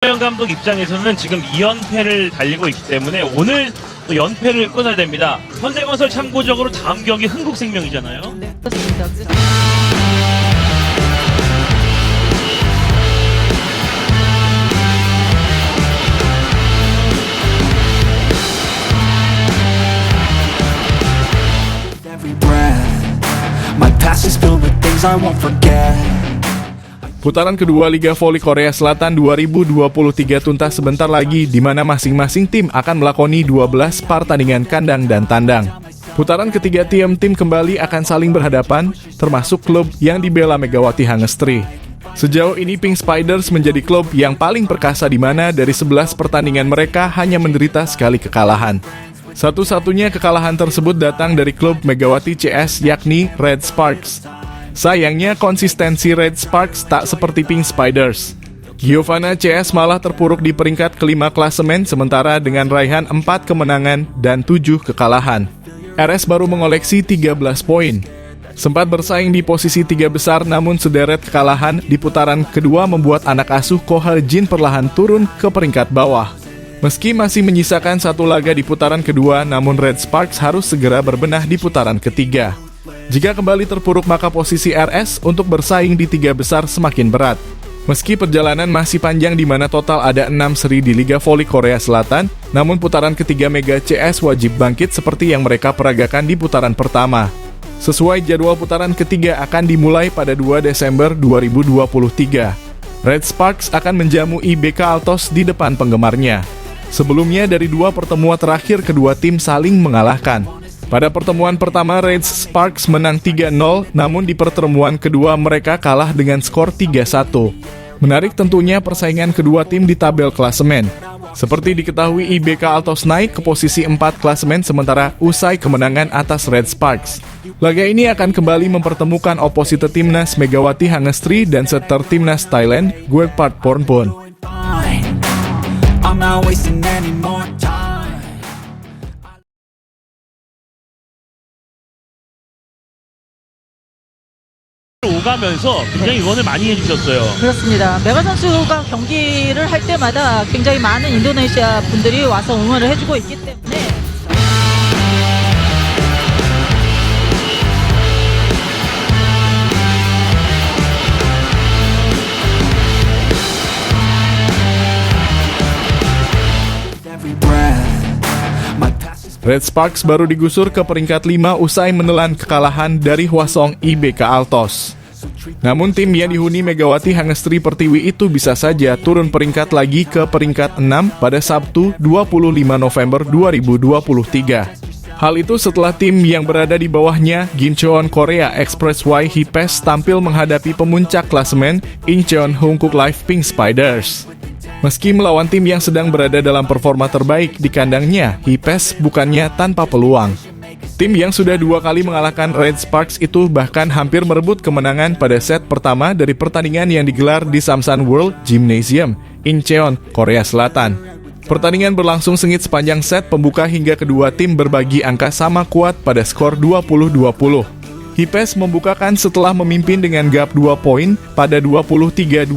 김도영 감독 입장에서는 지금 2연패를 달리고 있기 때문에 오늘 또 연패를 끊어야 됩니다. 현대건설 참고적으로 다음 경기 흥국생명이잖아요. 네, 그렇습니다. Every breath, my past is filled with things I won't forget. Putaran kedua Liga Voli Korea Selatan 2023 tuntas sebentar lagi, di mana masing-masing tim akan melakoni 12 pertandingan kandang dan tandang. Putaran ketiga tim kembali akan saling berhadapan, termasuk klub yang dibela Megawati Hangestri. Sejauh ini Pink Spiders menjadi klub yang paling perkasa, di mana dari 11 pertandingan mereka hanya menderita sekali kekalahan. Satu-satunya kekalahan tersebut datang dari klub Megawati CS, yakni Red Sparks. Sayangnya konsistensi Red Sparks tak seperti Pink Spiders. Giovanna CS malah terpuruk di peringkat kelima klasemen, sementara dengan raihan 4 kemenangan dan 7 kekalahan. RS baru mengoleksi 13 poin. Sempat bersaing di posisi 3 besar, namun sederet kekalahan di putaran kedua membuat anak asuh Koha Jin perlahan turun ke peringkat bawah. Meski masih menyisakan satu laga di putaran kedua, namun Red Sparks harus segera berbenah di putaran ketiga. Jika kembali terpuruk, maka posisi RS untuk bersaing di 3 besar semakin berat. Meski perjalanan masih panjang, di mana total ada 6 seri di Liga Voli Korea Selatan, namun putaran ketiga Mega CS wajib bangkit seperti yang mereka peragakan di putaran pertama. Sesuai jadwal, putaran ketiga akan dimulai pada 2 Desember 2023. Red Sparks akan menjamu IBK Altos di depan penggemarnya. Sebelumnya, dari 2 pertemuan terakhir, kedua tim saling mengalahkan. Pada pertemuan pertama, Red Sparks menang 3-0, namun di pertemuan kedua mereka kalah dengan skor 3-1. Menarik tentunya persaingan kedua tim di tabel klasemen. Seperti diketahui, IBK Altos naik ke posisi 4 klasemen sementara usai kemenangan atas Red Sparks. Laga ini akan kembali mempertemukan oposite timnas Megawati Hangestri dan setter timnas Thailand, Gwepat Pornpon. I'm not wasting any more time. 오가면서 굉장히 응원을 많이 해주셨어요. 그렇습니다. 메가 선수가 경기를 할 때마다 굉장히 많은 인도네시아 분들이 와서 응원을 해주고 있기 때문에 Every breath, my past is Red Sparks baru digusur ke peringkat 5 usai menelan kekalahan dari Hwasong IBK Altos. Namun tim yang dihuni Megawati Hangestri Pertiwi itu bisa saja turun peringkat lagi ke peringkat 6 pada Sabtu 25 November 2023. Hal itu setelah tim yang berada di bawahnya, Gimcheon Korea Expressway Hipes, tampil menghadapi pemuncak klasemen Incheon Hongkuk Life Pink Spiders. Meski melawan tim yang sedang berada dalam performa terbaik di kandangnya, Hipes bukannya tanpa peluang. Tim yang sudah 2 kali mengalahkan Red Sparks itu bahkan hampir merebut kemenangan pada set pertama dari pertandingan yang digelar di Samsan World Gymnasium, Incheon, Korea Selatan. Pertandingan berlangsung sengit sepanjang set pembuka hingga kedua tim berbagi angka sama kuat pada skor 20-20. Hipes membukakan setelah memimpin dengan gap 2 poin pada 23-21.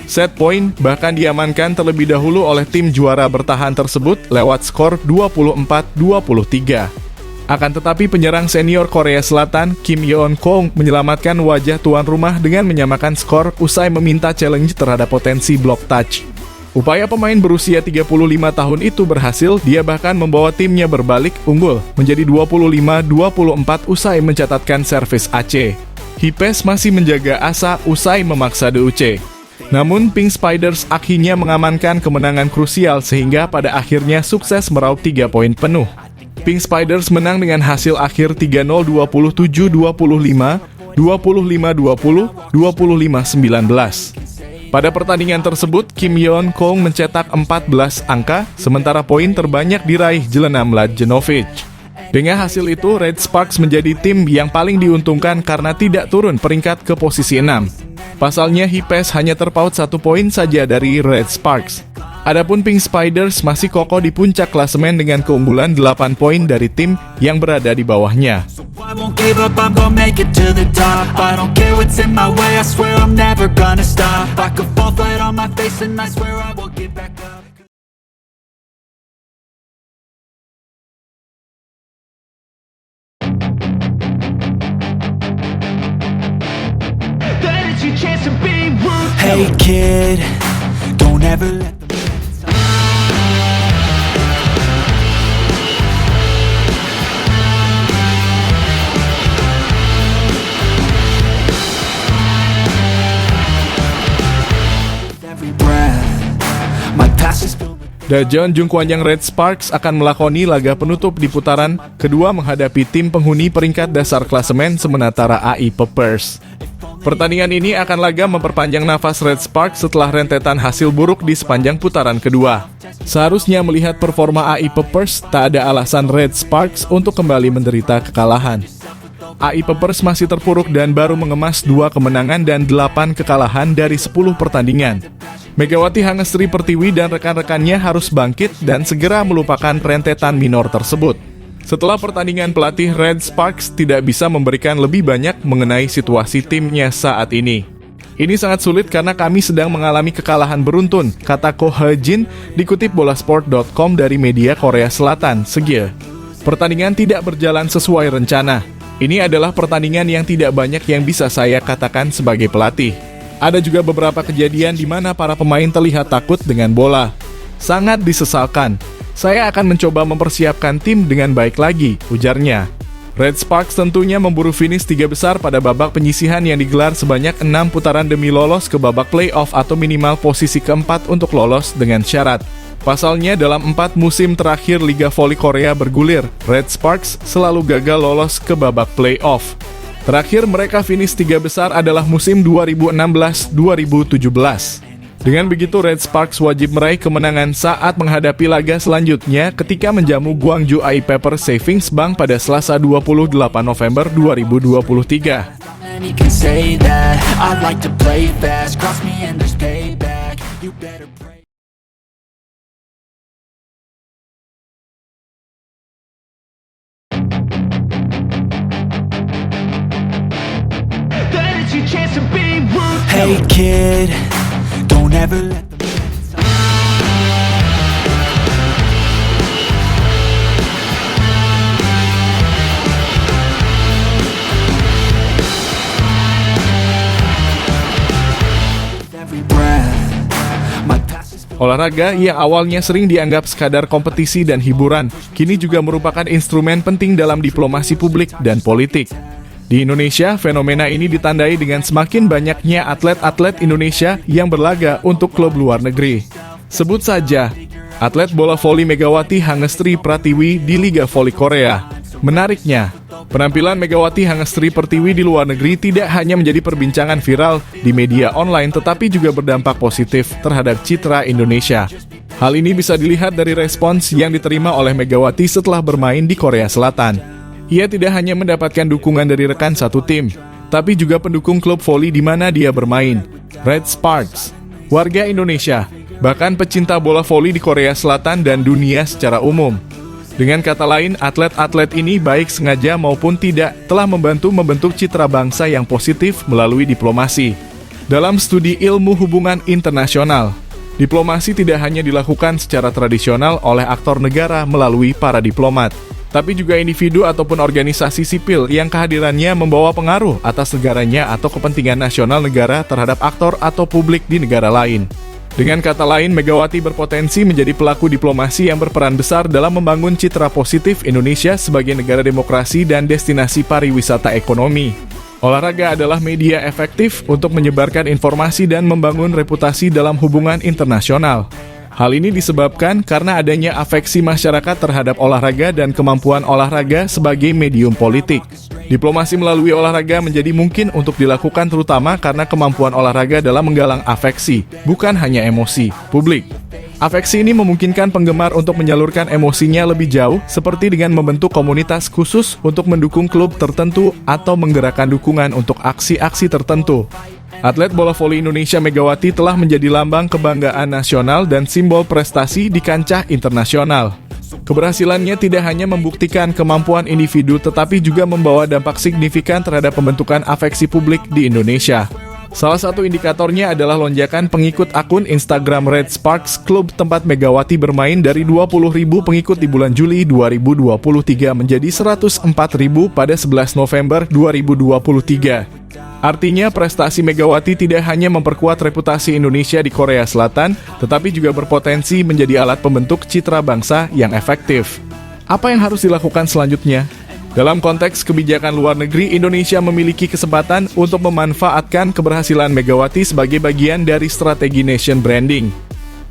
Set point bahkan diamankan terlebih dahulu oleh tim juara bertahan tersebut lewat skor 24-23. Akan tetapi penyerang senior Korea Selatan Kim Yeon Kong menyelamatkan wajah tuan rumah dengan menyamakan skor usai meminta challenge terhadap potensi block touch. Upaya pemain berusia 35 tahun itu berhasil, dia bahkan membawa timnya berbalik unggul menjadi 25-24 usai mencatatkan servis AC. Hipes masih menjaga asa usai memaksa DUC. Namun Pink Spiders akhirnya mengamankan kemenangan krusial sehingga pada akhirnya sukses meraup 3 poin penuh. Pink Spiders menang dengan hasil akhir 3-0, 27-25, 25-20, 25-19. Pada pertandingan tersebut, Kim Yeon Kong mencetak 14 angka, sementara poin terbanyak diraih Jelena Mladenovic. Dengan hasil itu, Red Sparks menjadi tim yang paling diuntungkan karena tidak turun peringkat ke posisi 6. Pasalnya, Hipes hanya terpaut 1 poin saja dari Red Sparks. Adapun Pink Spiders masih kokoh di puncak klasemen dengan keunggulan 8 poin dari tim yang berada di bawahnya. I won't give up, I'm gonna make it to the top. I don't care what's in my way, I swear I'm never gonna stop. I could fall flat on my face and I swear I will get back up. Hey kid, don't ever let them every breath. My past is filled with Daejeon Jungkwanjang Red Sparks akan melakoni laga penutup di putaran kedua menghadapi tim penghuni peringkat dasar klasemen sementara AI Peppers. Pertandingan ini akan laga memperpanjang nafas Red Sparks setelah rentetan hasil buruk di sepanjang putaran kedua. Seharusnya melihat performa AI Peppers, tak ada alasan Red Sparks untuk kembali menderita kekalahan. AI Peppers masih terpuruk dan baru mengemas 2 kemenangan dan 8 kekalahan dari 10 pertandingan. Megawati Hangestri Pertiwi dan rekan-rekannya harus bangkit dan segera melupakan rentetan minor tersebut. Setelah pertandingan, pelatih Red Sparks tidak bisa memberikan lebih banyak mengenai situasi timnya saat ini. Ini sangat sulit karena kami sedang mengalami kekalahan beruntun, kata Ko Ha-jin dikutip bolasport.com dari media Korea Selatan, Segye. Pertandingan tidak berjalan sesuai rencana. Ini adalah pertandingan yang tidak banyak yang bisa saya katakan sebagai pelatih. Ada juga beberapa kejadian di mana para pemain terlihat takut dengan bola. Sangat disesalkan. Saya akan mencoba mempersiapkan tim dengan baik lagi, ujarnya. Red Sparks tentunya memburu finish 3 besar pada babak penyisihan yang digelar sebanyak 6 putaran demi lolos ke babak playoff atau minimal posisi keempat untuk lolos dengan syarat. Pasalnya, dalam 4 musim terakhir Liga Voli Korea bergulir, Red Sparks selalu gagal lolos ke babak playoff. Terakhir mereka finish 3 besar adalah musim 2016-2017. Dengan begitu, Red Sparks wajib meraih kemenangan saat menghadapi laga selanjutnya ketika menjamu Gwangju AI Pepper Savings Bank pada Selasa 28 November 2023. and you can say that I like to play fast, cross me and there's payback. You better pray. Hey kid, don't ever let them every breath. My past is Olahraga yang awalnya sering dianggap sekadar kompetisi dan hiburan, kini juga merupakan instrumen penting dalam diplomasi publik dan politik. Di Indonesia, fenomena ini ditandai dengan semakin banyaknya atlet-atlet Indonesia yang berlaga untuk klub luar negeri. Sebut saja, atlet bola voli Megawati Hangestri Pratiwi di Liga Voli Korea. Menariknya, penampilan Megawati Hangestri Pertiwi di luar negeri tidak hanya menjadi perbincangan viral di media online, tetapi juga berdampak positif terhadap citra Indonesia. Hal ini bisa dilihat dari respons yang diterima oleh Megawati setelah bermain di Korea Selatan. Ia tidak hanya mendapatkan dukungan dari rekan satu tim, tapi juga pendukung klub voli di mana dia bermain, Red Sparks, warga Indonesia, bahkan pecinta bola voli di Korea Selatan dan dunia secara umum. Dengan kata lain, atlet-atlet ini baik sengaja maupun tidak telah membantu membentuk citra bangsa yang positif melalui diplomasi. Dalam studi ilmu hubungan internasional, diplomasi tidak hanya dilakukan secara tradisional oleh aktor negara melalui para diplomat, tapi juga individu ataupun organisasi sipil yang kehadirannya membawa pengaruh atas negaranya atau kepentingan nasional negara terhadap aktor atau publik di negara lain. Dengan kata lain, Megawati berpotensi menjadi pelaku diplomasi yang berperan besar dalam membangun citra positif Indonesia sebagai negara demokrasi dan destinasi pariwisata ekonomi. Olahraga adalah media efektif untuk menyebarkan informasi dan membangun reputasi dalam hubungan internasional. Hal ini disebabkan karena adanya afeksi masyarakat terhadap olahraga dan kemampuan olahraga sebagai medium politik. Diplomasi melalui olahraga menjadi mungkin untuk dilakukan terutama karena kemampuan olahraga dalam menggalang afeksi, bukan hanya emosi, publik. Afeksi ini memungkinkan penggemar untuk menyalurkan emosinya lebih jauh, seperti dengan membentuk komunitas khusus untuk mendukung klub tertentu atau menggerakkan dukungan untuk aksi-aksi tertentu. Atlet bola voli Indonesia Megawati telah menjadi lambang kebanggaan nasional dan simbol prestasi di kancah internasional. Keberhasilannya tidak hanya membuktikan kemampuan individu tetapi juga membawa dampak signifikan terhadap pembentukan afeksi publik di Indonesia. Salah satu indikatornya adalah lonjakan pengikut akun Instagram Red Sparks Club tempat Megawati bermain dari 20.000 pengikut di bulan Juli 2023 menjadi 104.000 pada 11 November 2023. Artinya prestasi Megawati tidak hanya memperkuat reputasi Indonesia di Korea Selatan, tetapi juga berpotensi menjadi alat pembentuk citra bangsa yang efektif. Apa yang harus dilakukan selanjutnya? Dalam konteks kebijakan luar negeri, Indonesia memiliki kesempatan untuk memanfaatkan keberhasilan Megawati sebagai bagian dari strategi nation branding.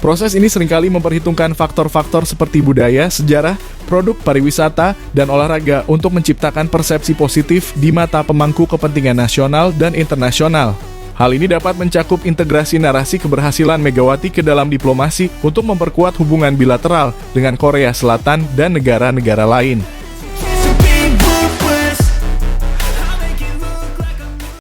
Proses ini seringkali memperhitungkan faktor-faktor seperti budaya, sejarah, produk pariwisata, dan olahraga untuk menciptakan persepsi positif di mata pemangku kepentingan nasional dan internasional. Hal ini dapat mencakup integrasi narasi keberhasilan Megawati ke dalam diplomasi untuk memperkuat hubungan bilateral dengan Korea Selatan dan negara-negara lain.